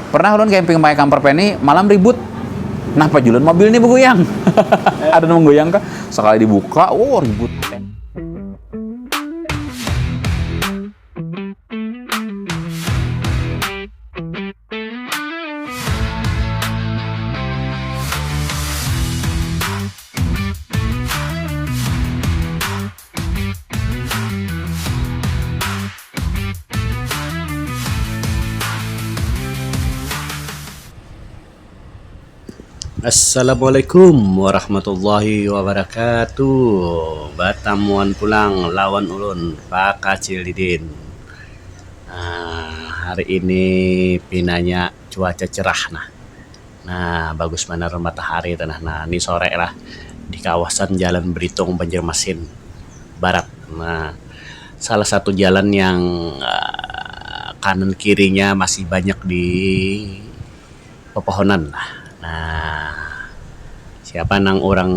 Pernah ulun camping pakai camper van ini malam ribut. Nah, pajulan mobil ini bergoyang. Ada yang goyang kah? Sekali dibuka, ribut. Assalamualaikum warahmatullahi wabarakatuh. Batamuan pulang lawan ulun Pak Kacil Didin. Hari ini pinanya cuaca cerah nah bagus mana matahari tanah. Nah ini sore lah di kawasan Jalan Belitung Banjarmasin Barat. Nah salah satu jalan yang kanan kirinya masih banyak di pepohonan lah. Nah, siapa nang orang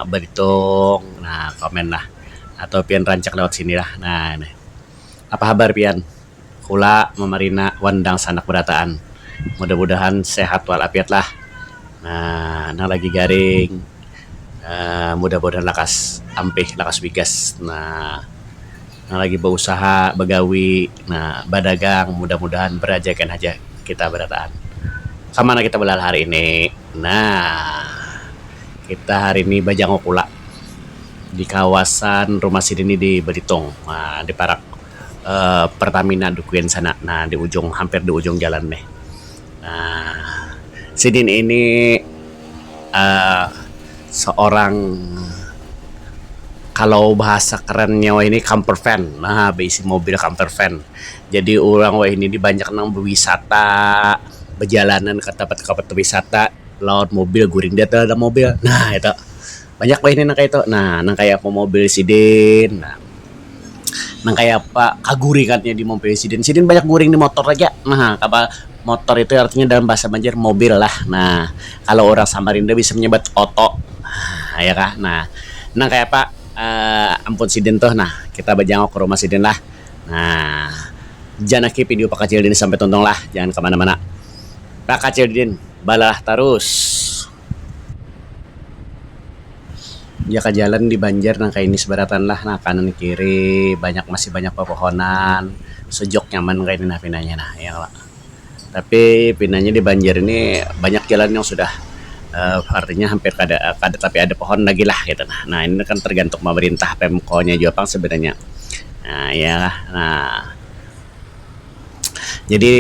Belitung, nah komen lah atau pian rancak lewat sini lah. Nah, ini. Apa kabar pian? Kula memarina wandang sanak berataan. Mudah-mudahan sehat walafiat lah. Nah lagi garing. Mudah-mudahan lakas ampih, lakas wigas. Nah lagi berusaha, begawi, badagang, mudah-mudahan berajakan aja kita berataan. Kemana kita belal hari ini? Nah, kita hari ini bajangok pula di kawasan rumah Sidin di Belitung, di Parak Pertamina Dukuyan sana. Nah, hampir di ujung jalan nih. Nah, Sidin ini seorang, kalau bahasa kerennya ini camper van. Nah, berisi mobil camper van. Jadi orang ini di banyak nang berwisata, berjalanan ke tempat-tempat wisata laut mobil guring dia ada mobil. Nah itu banyak ini nang kayak itu. Nah nang kayak apa mobil Sidin. Nang kayak apa kaguringannya di mobil Sidin banyak guring di motor aja. Nah apa motor itu artinya dalam bahasa Banjar mobil lah. Nah kalau orang Samarinda bisa menyebut oto. Nah ya kah. Nah nang kayak apa ampun Sidin tuh. Nah kita bajangok ke rumah Sidin lah. Nah jangan lagi video Pak Kacil Didin sampai tonton lah, jangan kemana-mana. Pak Kacil Didin, balah terus. Ya ke jalan di Banjar nang kayak ini sebaratan lah. Nah kanan kiri masih banyak pepohonan. Sejuk nyaman kayak ini pinanya ya Pak. Tapi pinanya di Banjar ini banyak jalan yang sudah artinya hampir kada tapi ada pohon lagi lah gitu. Nah ini kan tergantung pemerintah Pemko-nya juga Bang sebenarnya. Nah ya nah. Jadi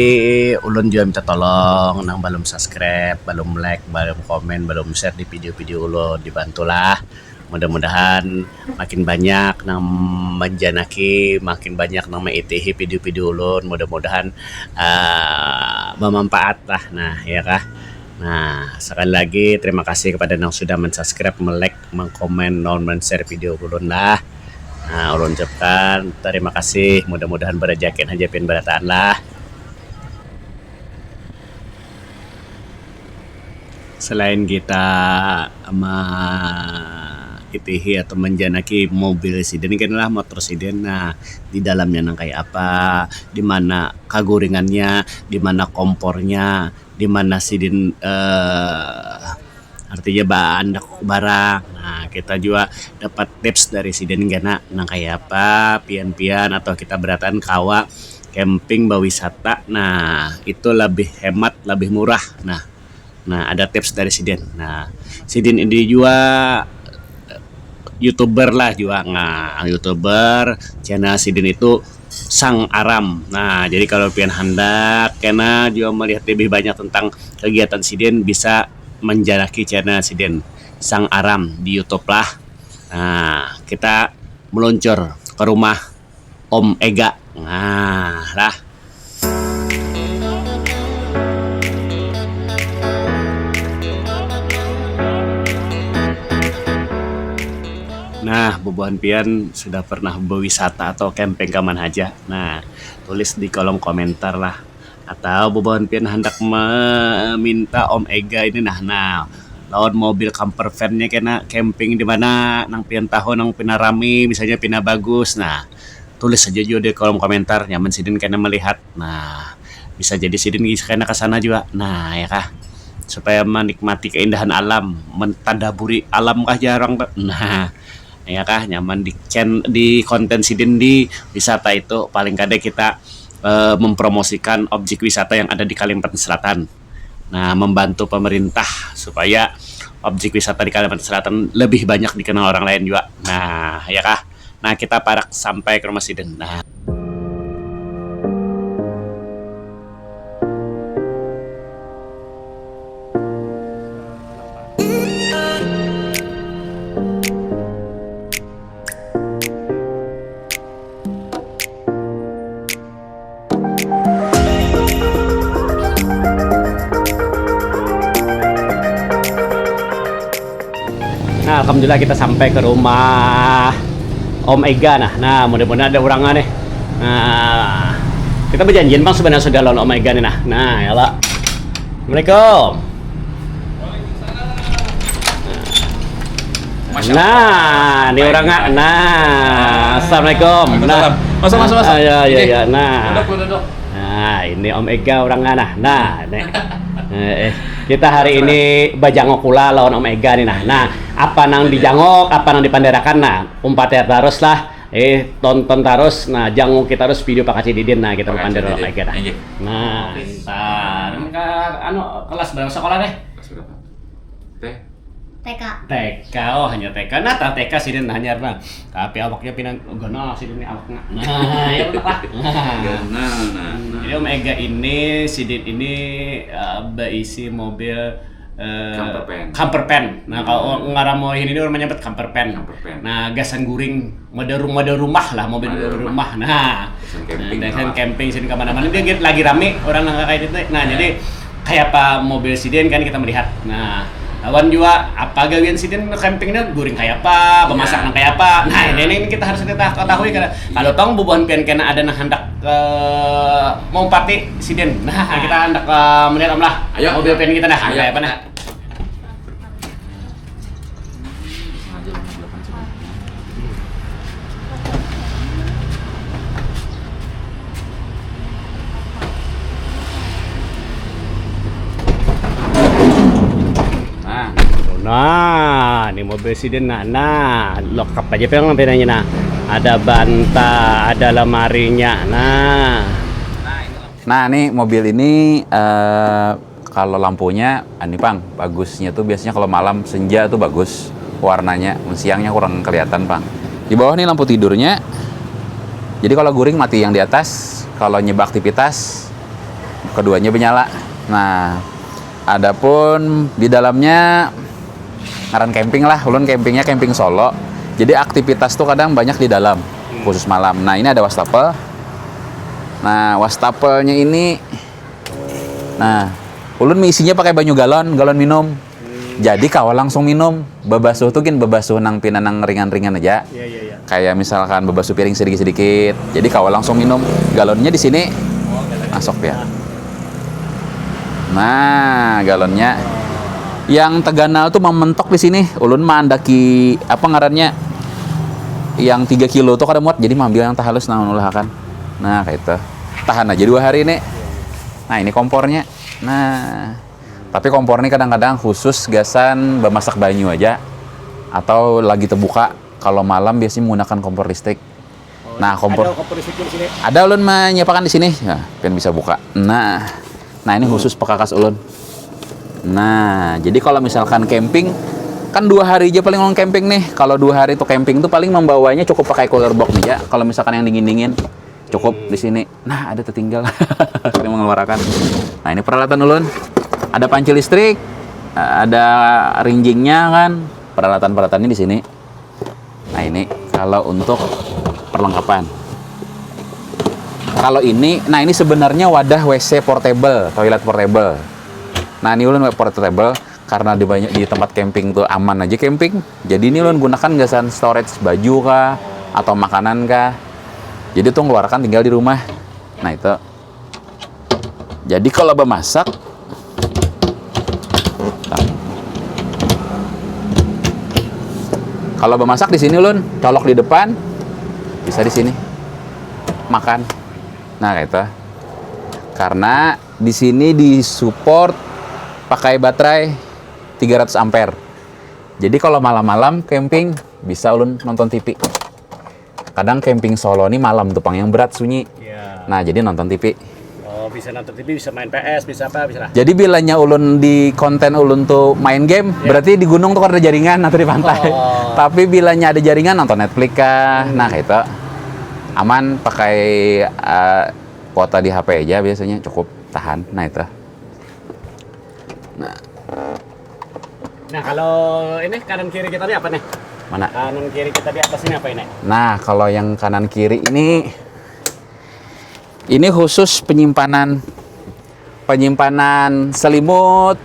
ulun juga minta tolong nang belum subscribe, belum like, belum komen, belum share di video-video ulun, dibantulah. Mudah-mudahan makin banyak nang menjanaki, makin banyak nang mengikuti video-video ulun, mudah-mudahan bermanfaat lah. Nah, ya kah? Nah, sekali lagi terima kasih kepada yang sudah mensubscribe, melike, mengkomen, men-share video ulun lah. Nah, ulun ucapkan terima kasih, mudah-mudahan berajakin aja pin berataan lah. Selain kita itihi atau menjanaki mobil Sidin kan lah motor Sidin. Nah di dalamnya nang kayak apa, di mana kaguringannya, di mana kompornya, di mana Sidin artinya bahan barang. Nah kita juga dapat tips dari Sidin gana nang kayak apa, pian-pian atau kita beratan kawa camping berwisata. Nah itu lebih hemat, lebih murah. Nah ada tips dari Sidin. Nah Sidin ini juga YouTuber lah juga. Nah YouTuber channel Sidin itu Sang Aram. Nah jadi kalau pian hendak kena juga melihat lebih banyak tentang kegiatan Sidin, bisa menjaraki channel Sidin Sang Aram di YouTube lah. Nah kita meluncur ke rumah Om Ega. Nah lah. Nah, bubuhan pian sudah pernah berwisata atau camping kaman aja? Nah, tulis di kolom komentar lah. Atau bubuhan pian hendak meminta Om Ega ini lawan mobil camper van-nya kena camping di mana nang pian tahu nang pina rame, misalnya pina bagus. Nah, tulis saja juga di kolom komentar, nyaman Sidin kena melihat. Nah, bisa jadi sidin kena ke sana juga. Nah, ya kah? Supaya menikmati keindahan alam, mentadaburi alam kah jarang. Nah, ya kah nyaman di konten sidin di wisata itu paling kadang kita mempromosikan objek wisata yang ada di Kalimantan Selatan. Nah, membantu pemerintah supaya objek wisata di Kalimantan Selatan lebih banyak dikenal orang lain juga. Nah, ya kah? Nah, kita parak sampai ke rumah Sidin. Nah, alhamdulillah kita sampai ke rumah Om Ega. Nah, mudah-mudahan ada orangnya nih. Nah, kita berjanjian bang sebenarnya sudah lawan Om Ega nih. Nah, ya lah. Assalamualaikum. Nah, ini orangnya. Nah, assalamualaikum. Nah, masuk. Ya. Nah, ini Om Ega orangnya. Nah, nih. Kita hari ini bajangok pula lawan Om Ega nih. Nah, apa nang dijangok, apa nang dipanderakan. Nah, umpatnya terus lah. Tonton terus. Nah, jangok kita terus video Pak Cididin. Nah, kita pander Om Ega. Nah, pintar. Kelas berapa sekolah deh? TK. Oh, hanya TK. Nah, TK Sidin hanya nah. Tapi awaknya pinang gono Sidin ini awaknya. Nah, ya udah. Jadi Om Ega ini Sidin ini berisi mobil camper van. Nah, kalau ngaramohin ini orang menyebut camper van. Nah, gasan guring mode rumah lah, mobil rumah. Nah, dan camping Sidin kemana-mana dia lagi rame orang kayak gitu. Nah, jadi kayak apa mobil Sidin kan kita melihat. Nah, lawan juga apa gawian Sidin campingnya guring kayak apa, pemasakan kayak apa. Nah, ini kita harus ketahui karena kalau tong bubuhan pian kena ada hendak mau party Sidin. Nah, kita hendak melihat Om lah. Ayo, mobil pian kita dah. Kayak apa nah? Nah, ini mobil Sidin. Nah, lengkap aja pengen nanya nah. Ada banta, ada lemarinya. Nah, ini mobil ini kalau lampunya, ini Pang, bagusnya tuh biasanya kalau malam senja tuh bagus warnanya, siangnya kurang kelihatan Pang. Di bawah nih lampu tidurnya. Jadi kalau guring mati yang di atas, kalau nyebak aktivitas keduanya menyala. Nah, adapun di dalamnya ngaran camping lah, ulun campingnya camping Solo. Jadi aktivitas tuh kadang banyak di dalam, khusus malam. Nah, ini ada wastafel. Nah, wastafelnya ini, nah, ulun isinya pakai banyu galon minum. Jadi kalau langsung minum, bebasuh tuh bebasuh nang pinanang ringan-ringan aja. Iya. Kayak misalkan bebasuh piring sedikit-sedikit. Jadi kalau langsung minum, galonnya di sini masuk ya. Nah, galonnya yang teganal tuh mementok di sini. Ulun mandaki apa ngarannya? Yang 3 kilo tuh kada muat. Jadi ambil yang tahalus naon ulahakan. Nah, kayak itu. Tahan aja 2 hari nih. Nah, ini kompornya. Nah, tapi kompor ini kadang-kadang khusus gasan bemasak banyu aja atau lagi terbuka. Kalau malam biasanya menggunakan kompor listrik. Nah, kompor listrik di sini. Ada ulun menyiapkan di sini. Nah, pengen bisa buka. Nah, ini khusus pekakas ulun. Nah, jadi kalau misalkan camping, kan 2 hari aja paling orang camping nih. Kalau 2 hari itu camping tuh paling membawanya cukup pakai cooler box nih ya. Kalau misalkan yang dingin-dingin, cukup di sini. Nah, ada tertinggal. Kita mengeluarkan. Nah, ini peralatan ulun. Ada panci listrik, ada rinjingnya kan. Peralatan-peralatannya di sini. Nah, ini kalau untuk perlengkapan. Kalau ini, nah ini sebenarnya wadah WC portable, toilet portable. Nah, ini ulun portable karena di tempat camping tuh aman aja camping. Jadi ini ulun gunakan gasan storage baju kah atau makanan kah. Jadi tuh ngeluarkan tinggal di rumah. Nah, itu. Jadi kalau bemasak kalau bemasak di sini ulun colok di depan, bisa di sini makan. Nah, kayak itu. Karena di sini disupport pakai baterai 300 ampere. Jadi kalau malam-malam camping bisa ulun nonton TV. Kadang camping solo nih malam tuh Pang yang berat sunyi. Ya. Nah, jadi nonton TV. Oh, bisa nonton TV, bisa main PS, bisa apa, bisa lah. Jadi bilanya ulun di konten ulun tuh main game, berarti di gunung tuh kan ada jaringan atau di pantai. Oh. Tapi bilanya ada jaringan nonton Netflix kah. Nah, kayak itu aman pakai kuota di HP aja biasanya cukup tahan. Nah, itu. Nah, kalau ini kanan kiri kita ini apa nih? Mana? Kanan kiri kita di atas ini apa ini? Nah, kalau yang kanan kiri ini khusus penyimpanan selimut.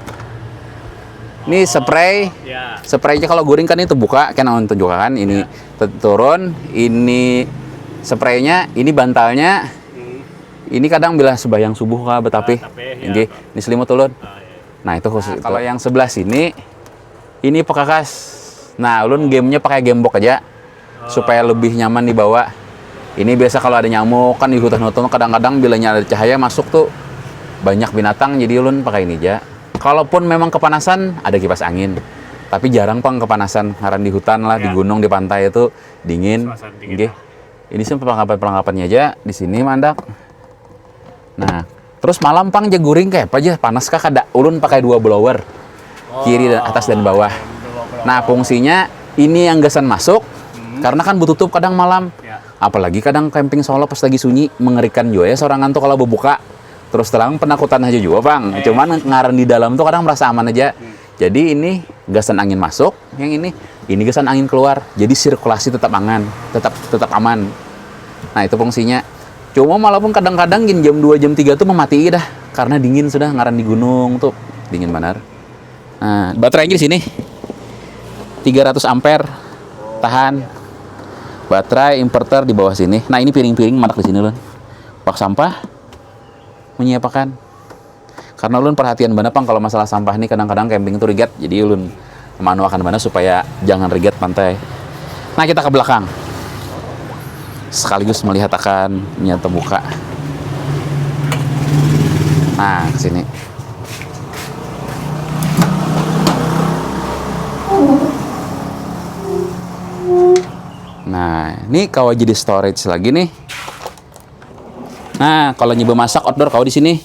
Ini spray. Ya. Spraynya kalau guring kan itu buka, kan untuk juga kan ini turun, ini spraynya, ini bantalnya. Ini kadang bila sebayang subuh kah betapi. Ya. Ini selimut ulun. Oh, iya. Nah, itu khusus. Kalau yang sebelah sini ini pekakas. Nah, ulun gamenya pakai gamebox aja supaya lebih nyaman dibawa. Ini biasa kalau ada nyamuk kan di hutan-hutan kadang-kadang bilanya ada cahaya masuk tuh banyak binatang, jadi ulun pakai ini aja. Kalaupun memang kepanasan ada kipas angin. Tapi jarang Pang kepanasan, ngaran di hutan lah, di gunung, di pantai itu dingin. Suasana dingin. Nggih. Ini sih perlengkapan-perlengkapannya aja di sini mandak. Nah, terus malam Pang jaguring kayak apa aja panas kah kada? Ulun pakai 2 blower. Kiri dan atas dan bawah. Nah, fungsinya ini yang gasan masuk karena kan bututup kadang malam. Ya. Apalagi kadang camping solo pas lagi sunyi mengerikan juga ya sorangan tuh kalau berbuka. Terus terang penakutan aja juga, Bang. Cuman ngaran di dalam tuh kadang merasa aman aja. Jadi ini gasan angin masuk, yang ini gasan angin keluar. Jadi sirkulasi tetap tetap aman. Nah, itu fungsinya. Cuma walaupun kadang-kadang jam 2 jam 3 tuh memati dah karena dingin sudah ngaran di gunung tuh dingin benar. Nah, baterainya di sini 300 ampere tahan. Baterai inverter di bawah sini. Nah, ini piring-piring manak di sini, Lun. Bak sampah menyiapkan. Karena ulun perhatian banget Pang kalau masalah sampah nih kadang-kadang camping itu riget. Jadi ulun memanuakan banget supaya jangan riget pantai. Nah, kita ke belakang. Sekaligus melihat akan nyata buka. Nah, ke sini. Nah, ini kau jadi storage lagi nih. Nah, kalau nyoba masak outdoor kau di sini.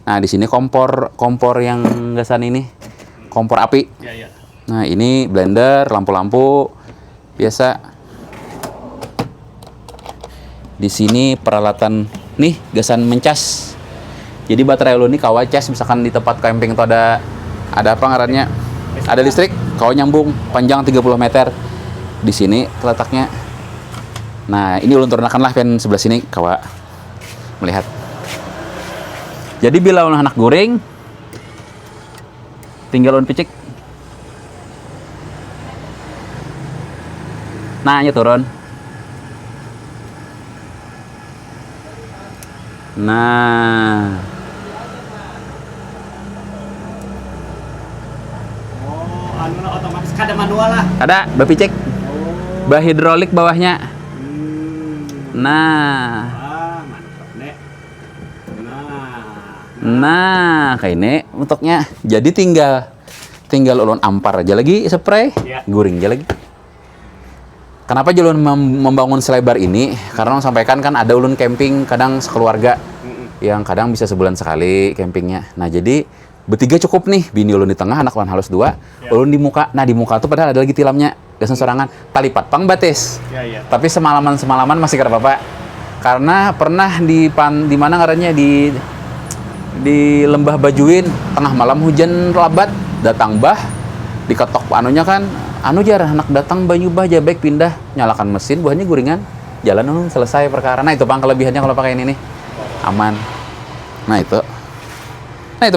Nah, di sini kompor yang gasan ini. Kompor api. Ya, ya. Nah, ini blender, lampu-lampu biasa. Di sini peralatan nih gasan mencas. Jadi baterai lu nih kawa cas misalkan di tempat camping itu ada apa ngarannya? Ada listrik, kau nyambung panjang 30 meter. Di sini letaknya. Nah, ini ulun turunkan lah pen sebelah sini kawa melihat. Jadi bila ulun anak goreng tinggal ulun picik. Nah, nya turun. Nah. Oh, anu otomatis kada manual lah. Ada, bapicek. Bah hidrolik bawahnya. Nah. Ah, mantap, Nek. Nah, kayak ini bentuknya. Jadi tinggal ulun ampar aja lagi spray, Ya. guring aja lagi. Kenapa ulun membangun selebar ini? Karena sampaikan kan ada ulun camping kadang sekeluarga. Yang kadang bisa sebulan sekali campingnya. Nah, jadi bertiga cukup nih. Bini ulun di tengah, anak ulun halus 2, ulun di muka. Nah, di muka tuh padahal ada lagi tilamnya. Gasan sorangan, tali patpang batis. Ya, ya. Tapi semalaman masih kada apa-apa. Karena pernah di mana ngarannya di Lembah Bajuin, tengah malam hujan lebat, datang bah, diketok anunya kan, jar anak datang banyu bah jabek pindah, nyalakan mesin, buahnya guringan, jalan selesai perkara. Nah, itu Bang kelebihannya kalau pakai ini nih. Aman. Nah, itu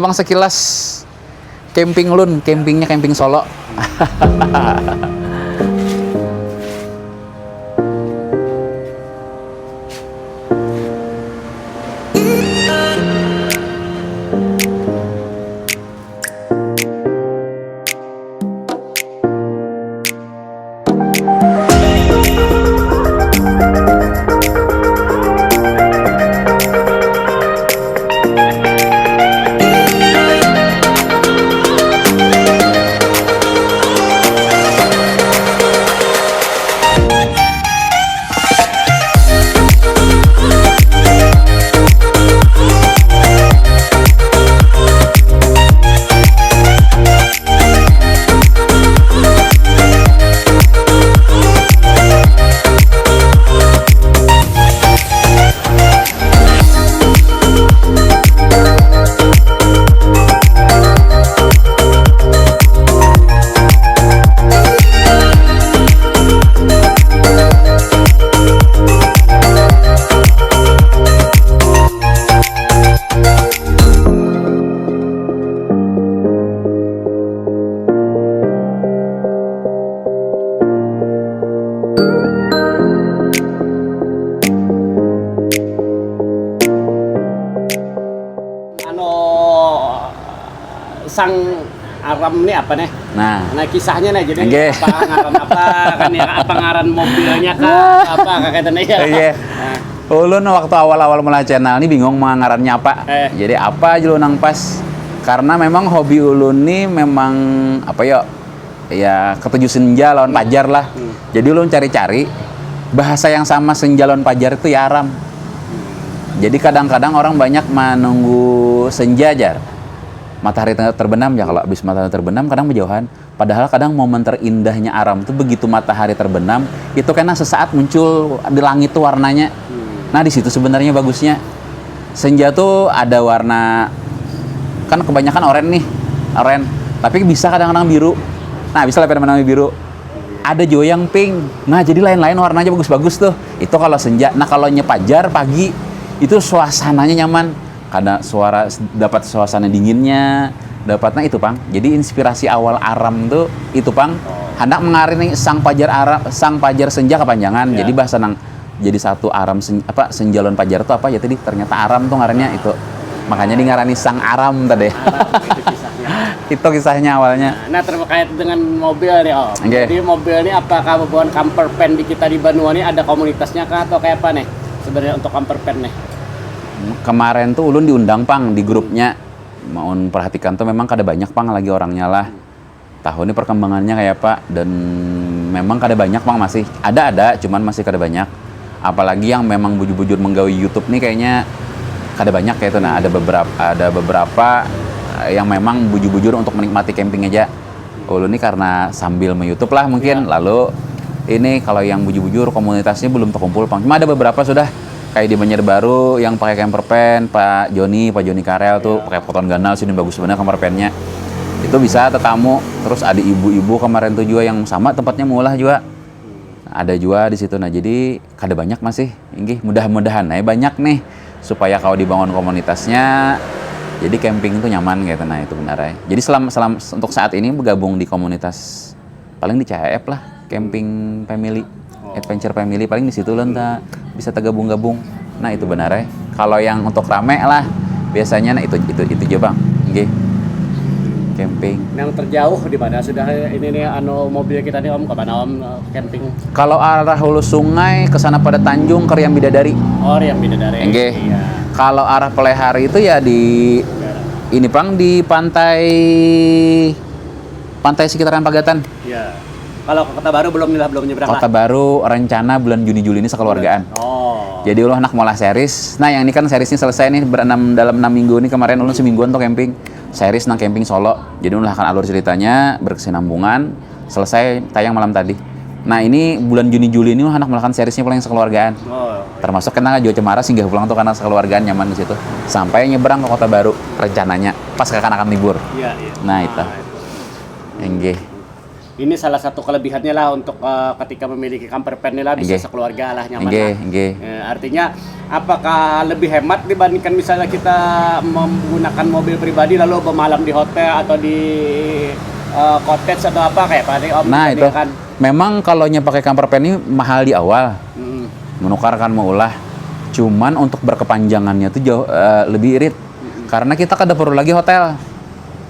Bang sekilas camping ulun, campingnya camping solo. sang aram ini apa nih? Nah, Nah kisahnya nih jadi Oke. apa ngaran apa kan ya apa ngaran mobilnya kah apa kayak gitu ya. Iya. Nah, ulun waktu awal-awal mulai channel ini bingung mau ngarannya apa. Jadi apa aja lu nang pas. Karena memang hobi ulun nih memang apa ya ketujuh senja lawan pajar lah. Jadi ulun cari-cari bahasa yang sama senja lawan pajar itu ya aram. Jadi kadang-kadang orang banyak menunggu senja aja. Matahari terbenam ya, kalau habis matahari terbenam kadang berjauhan. Padahal kadang momen terindahnya aram itu begitu matahari terbenam, itu karena sesaat muncul di langit tuh warnanya. Nah, di situ sebenarnya bagusnya. Senja tuh ada warna, kan kebanyakan oranye nih, oranye. Tapi bisa kadang-kadang biru. Nah, bisa lebih warna biru. Ada juga yang pink. Nah, jadi lain-lain warnanya bagus-bagus tuh. Itu kalau senja. Nah, kalau nyepajar pagi itu suasananya nyaman. Kadang dapat suasana dinginnya, dapatnya itu Pang. Jadi inspirasi awal aram tuh itu Pang. Hendak mengarini sang pajar senja kepanjangan. Ya. Jadi bahasa nang jadi satu aram senjalon pajar tuh apa ya tadi? Ternyata aram tuh ngarannya itu. Makanya di ngarani sang aram tadi. aram itu kisahnya. Itu kisahnya awalnya. Nah terkait dengan mobil nih Om. Oke. Jadi mobil ini apakah bukan camper van di kita di Banua ini ada komunitasnya kah atau kayak apa nih sebenarnya untuk camper van nih? Kemarin tuh ulun diundang Pang di grupnya. Mau perhatikan tuh memang kada banyak Pang lagi orangnya lah. Tahu ini perkembangannya kayak apa, dan memang kada banyak Pang, masih ada cuman masih kada banyak. Apalagi yang memang bujur-bujur menggawi YouTube nih kayaknya kada banyak kayak itu. Nah, ada beberapa yang memang bujur-bujur untuk menikmati camping aja. Ulun ini karena sambil me-YouTube lah mungkin. Lalu ini kalau yang bujur-bujur komunitasnya belum terkumpul Pang. Cuma ada beberapa sudah. Kayak di Banjarbaru yang pakai camper van, Pak Joni Karel tuh pakai poton ganal sini bagus sebenarnya camper van-nya. Itu bisa tetamu. Terus ada ibu-ibu kemarin tuh juga yang sama tempatnya murah juga. Ada juga di situ. Nah, jadi kada banyak masih. Inggih, mudah-mudahan banyak nih supaya kalau dibangun komunitasnya jadi camping itu nyaman gitu. Nah, itu benar ya. Jadi selama untuk saat ini bergabung di komunitas paling di CHF lah, camping family. Adventure family paling di situ lah bisa tergabung-gabung. Nah, itu benar ya. Kalau yang untuk rame lah biasanya itu aja Bang. Nggih. Camping. Yang terjauh di mana sudah ini nih mobil kita nih Om ke mana Om camping? Kalau arah Hulu Sungai ke sana pada Tanjung ke Riam Bidadari. Oh, Riam Bidadari. Nggih. Iya. Kalau arah Pelehari itu ya di ini Bang, di pantai sekitaran Pagatan. Iya. Kalau ke Kota Baru belum nyebrang Kota lah. Baru rencana bulan Juni-Juli ini sekeluargaan. Oh. Jadi ulun anak mola series. Nah, yang ini kan seriesnya selesai nih dalam 6 minggu ini. Kemarin ulun semingguan tuh camping. Series nang camping Solo. Jadi ulun akan alur ceritanya berkesinambungan. Selesai tayang malam tadi. Nah, ini bulan Juni-Juli ini anak melakukan seriesnya pulang sekeluargaan. Oh. Termasuk kena Jawa Cemara singgah pulang tuh karena sekeluargaan nyaman di situ. Sampai nyebrang ke Kota Baru rencananya pas akan libur. Iya. Nah, itu. Nggih. Ini salah satu kelebihannya lah untuk ketika memiliki camper van ini lah bisa sekeluarga lah nyaman lah. Artinya apakah lebih hemat dibandingkan misalnya kita menggunakan mobil pribadi lalu bermalam di hotel atau di cottage atau apa kayak Pak Om? Nah, itu kan memang kalau pakai camper van ini mahal di awal. Menukarkan maulah. Cuman untuk berkepanjangannya tuh jauh lebih irit. Karena kita kada perlu lagi hotel.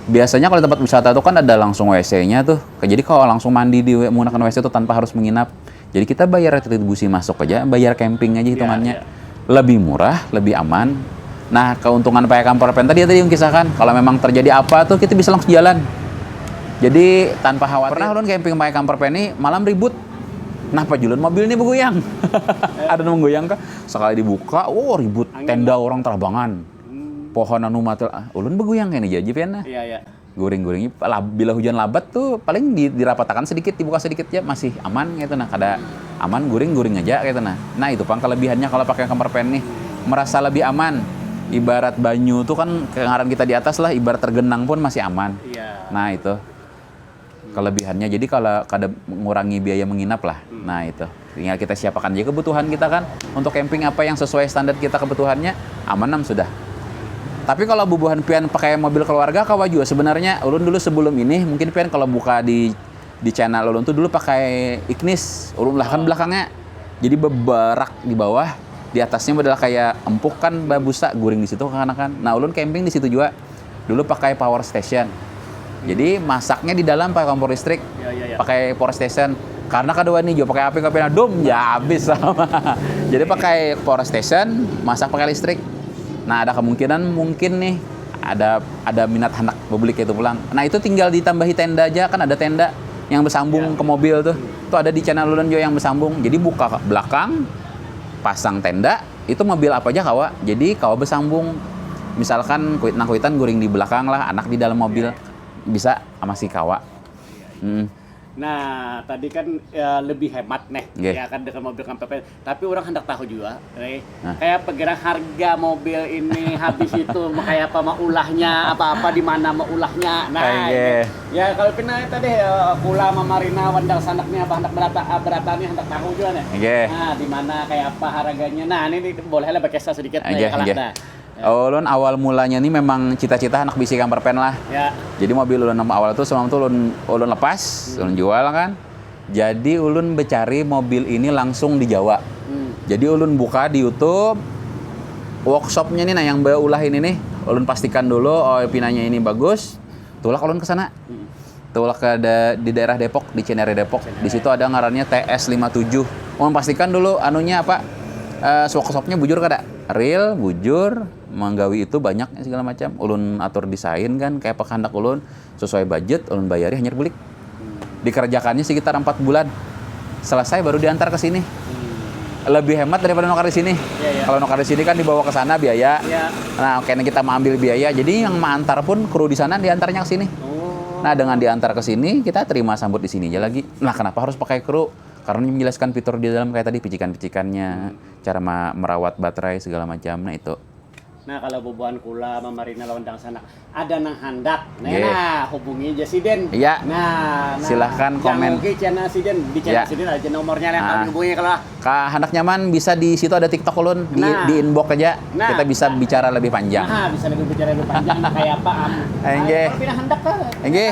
Biasanya kalau tempat wisata itu kan ada langsung WC-nya tuh. Jadi kalau langsung mandi menggunakan WC itu tanpa harus menginap. Jadi kita bayar retribusi masuk aja, bayar camping aja hitungannya. Lebih murah, lebih aman. Nah, keuntungan pakai camper van tadi yang kisahkan. Kalau memang terjadi apa tuh kita bisa langsung jalan. Jadi tanpa khawatir. Pernah ulun camping pakai camper van ini malam ribut. Nah, Pak Julen mobil ini bergoyang. Ada yang menggoyang kah? Sekali dibuka, ribut. Tenda orang terabangan. Pohon anu matil, ulun bergoyang kayak aja pian. Iya. Goreng-gorengnya bila hujan labat tuh paling dirapatakan sedikit, dibuka sedikit ya masih aman gitu nah. Kada aman goreng aja gitu nah. Nah, itu Pang kelebihannya kalau pakai camper van nih, merasa lebih aman. Ibarat banyu tuh kan kengaran kita di atas lah, ibarat tergenang pun masih aman. Iya. Nah, itu kelebihannya. Jadi kalau kada mengurangi biaya menginap lah. Nah, itu tinggal kita siapkan aja kebutuhan kita kan untuk camping apa yang sesuai standar kita kebutuhannya, aman sudah. Tapi kalau bubuhan pian pakai mobil keluarga kawa juga sebenarnya. Ulun dulu sebelum ini mungkin pian kalau buka di channel ulun tuh dulu pakai Ignis. Ulun kan belakangnya jadi beberak di bawah, di atasnya adalah kayak empuk kan babusa guring di situ kan. Nah, ulun camping di situ juga. Dulu pakai Power Station. Jadi masaknya di dalam pakai kompor listrik, pakai power station. Karena kedua ini juga pakai api dum ya habis sama. Jadi pakai power station, masak pakai listrik. Nah ada kemungkinan mungkin nih ada minat hendak publik itu pulang. Nah itu tinggal ditambahi tenda aja, kan ada tenda yang bersambung ke mobil tuh. Itu ada di channel Ulun juga yang bersambung. Jadi buka belakang, pasang tenda, itu mobil apa aja kawa. Jadi kawa bersambung. Misalkan kuitan guring di belakang lah, anak di dalam mobil bisa sama si kawa. Nah, tadi kan ya, lebih hemat nih, Yeah. ya kan dengan mobil KMPP. Tapi orang hendak tahu juga, kayak perkiraan harga mobil ini habis itu, kayak apa mau ulahnya, apa-apa di mana mau ulahnya. Nah, ya kalau pina tadi kula sama Marina wandang sanaknya apa hendak beratanya hendak tahu juga nih. Nah, di mana kayak apa harganya. Nah, ini boleh lah berkisah sedikit nih kalau ada. Ulun awal mulanya nih memang cita-cita anak bisi camper van lah. Ya. Jadi mobil ulun awal itu sebelum itu ulun lepas, ulun jual kan. Jadi ulun becari mobil ini langsung di Jawa. Jadi ulun buka di YouTube workshopnya nih, nah yang ulah ini nih, ulun pastikan dulu pinanya ini bagus. Tulak ulun ke sana. Tulak di daerah Depok, di Cinere Depok. Di situ ada ngarannya TS57. Ulun pastikan dulu anunya apa? Workshopnya bujur kada? Real, bujur, menggawi itu banyak segala macam. Ulun atur desain kan kayak kehendak ulun sesuai budget, ulun bayari hanya bulik. Dikerjakannya sekitar 4 bulan. Selesai baru diantar ke sini. Lebih hemat daripada nukar di sini. Kalau nukar di sini kan dibawa ke sana biaya. Nah, kayaknya kita mau ambil biaya. Jadi yang mengantar pun kru di sana diantarnya ke sini. Nah, dengan diantar ke sini kita terima sambut di sini aja lagi. Nah, kenapa harus pakai kru? Karena menjelaskan fitur di dalam kayak tadi picikan-picikannya, cara merawat baterai segala macam. Nah itu. Nah kalau bubuhan kula sama Marina lawandang sana ada nang handak. Nah, hubungi aja Siden. Iya. Nah, silahkan komen. Oke, channel Siden di channel Siden ada nomornya yang hubungi kalau. Hendak nyaman bisa di situ ada TikTok ulun di inbox aja. Kita bisa bicara lebih panjang. Nah, bisa bicara lebih panjang kayak apa kalau pindah hendak kan.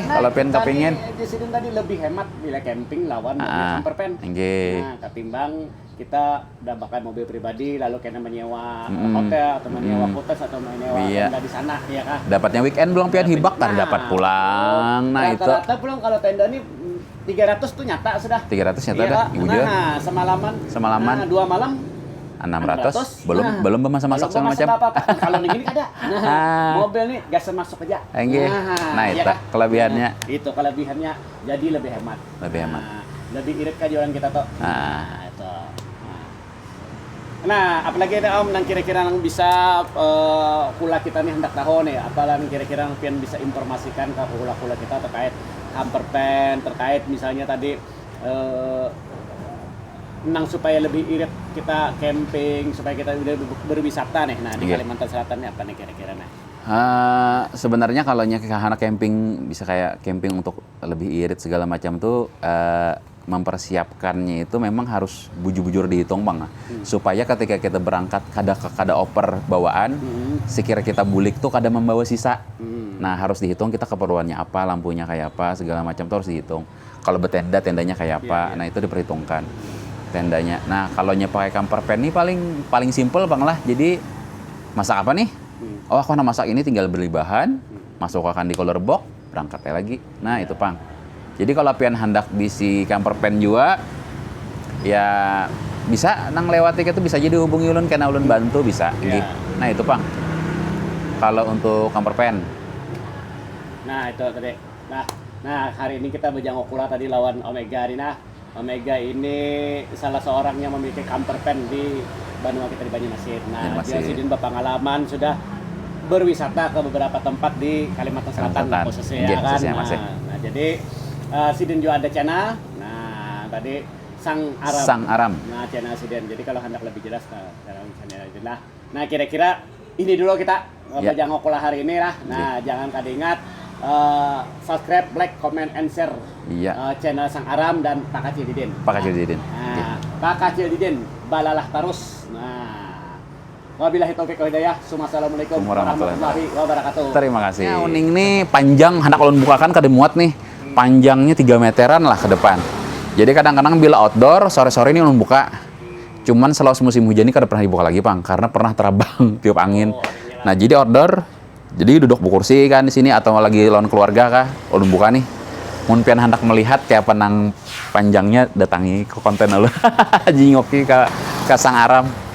Kalau kepingin. Di Siden tadi lebih hemat bila camping lawan mobil camper van. Nah, ketimbang kita udah bakal mobil pribadi lalu kena menyewa hotel atau menyewa kotes atau menyewa tenda di sana ya kah? Dapatnya weekend belum pian hibak kan dapat pulang. Nah itu. Rata-rata pulang kalau tenda ini 300 tuh nyata sudah. 300 nyata dah. Ibu juga. Nah, semalaman. Nah, 2 malam 600. Belum masak-masak segala macam. Kalau ini ada. Nah, mobil nih gas masuk aja. Nah, itu kelebihannya. Itu kelebihannya jadi lebih hemat. Lebih irit kan jualan kita tuh. Nah, itu. Nah, apalagi ada Om yang kira-kira yang bisa kula kita nih hendak tahu nih, apalagi kira-kira yang pian bisa informasikan ke kula kita terkait camper van, terkait misalnya tadi nang supaya lebih irit kita camping, supaya kita berwisata nih. Nah, di Kalimantan Selatan nih apa nih kira-kira nih? Sebenarnya kalau anak camping bisa kayak camping untuk lebih irit segala macam tuh mempersiapkannya itu memang harus bujur-bujur dihitung bang, supaya ketika kita berangkat kada oper bawaan, sekira kita bulik tuh kada membawa sisa. Nah harus dihitung kita keperluannya apa, lampunya kayak apa, segala macam tuh harus dihitung. Kalau tendanya kayak apa, nah itu diperhitungkan tendanya. Nah kalau pakai camper van ini paling simple bang lah. Jadi masak apa nih? Oh aku nak masak ini tinggal beli bahan, masukkan di cooler box, berangkatnya lagi. Nah itu pang. Jadi kalau pian hendak bisi camper van juga, ya bisa nang lewati itu bisa jadi hubungi ulun karena ulun bantu bisa. Nah itu pang. Kalau untuk camper van. Nah itu tadi. Nah hari ini kita berjangkau kula tadi lawan Omega ini. Nah Omega ini salah seorang yang memiliki camper van di Banua kita di Banyumasin. Nah dia Sidin berpengalaman sudah berwisata ke beberapa tempat di Kalimantan Selatan khususnya kan. Nah jadi Sidin juga ada channel. Nah, tadi Sang Aram. Nah, channel Sidin. Jadi kalau hendak lebih jelas dalam channel itu lah. Nah, kira-kira ini dulu kita jangan ngokola hari ini lah. Nah, jangan kada ingat subscribe, like, comment, and share channel Sang Aram dan Pak Kacil Didin. Nah, Pak Kacil Didin, balalah terus. Nah, wabillahi taufiq wal hidayah. Assalamualaikum warahmatullahi wabarakatuh. Terima kasih. Ya, uning nih panjang hendak ulun bukakan kada muat nih. Panjangnya 3 meteran lah ke depan. Jadi kadang-kadang bila outdoor, sore-sore ini ulun buka. Cuman selalu musim hujan ini kada pernah dibuka lagi, Bang. Karena pernah terabang tiup angin. Nah, jadi outdoor Jadi duduk bukursi kan di sini atau lagi lawan keluarga kah? Ulun buka nih. Mun pian hendak melihat kayak penang panjangnya datangi ke konten lu. Jingoki ke Sang Aram.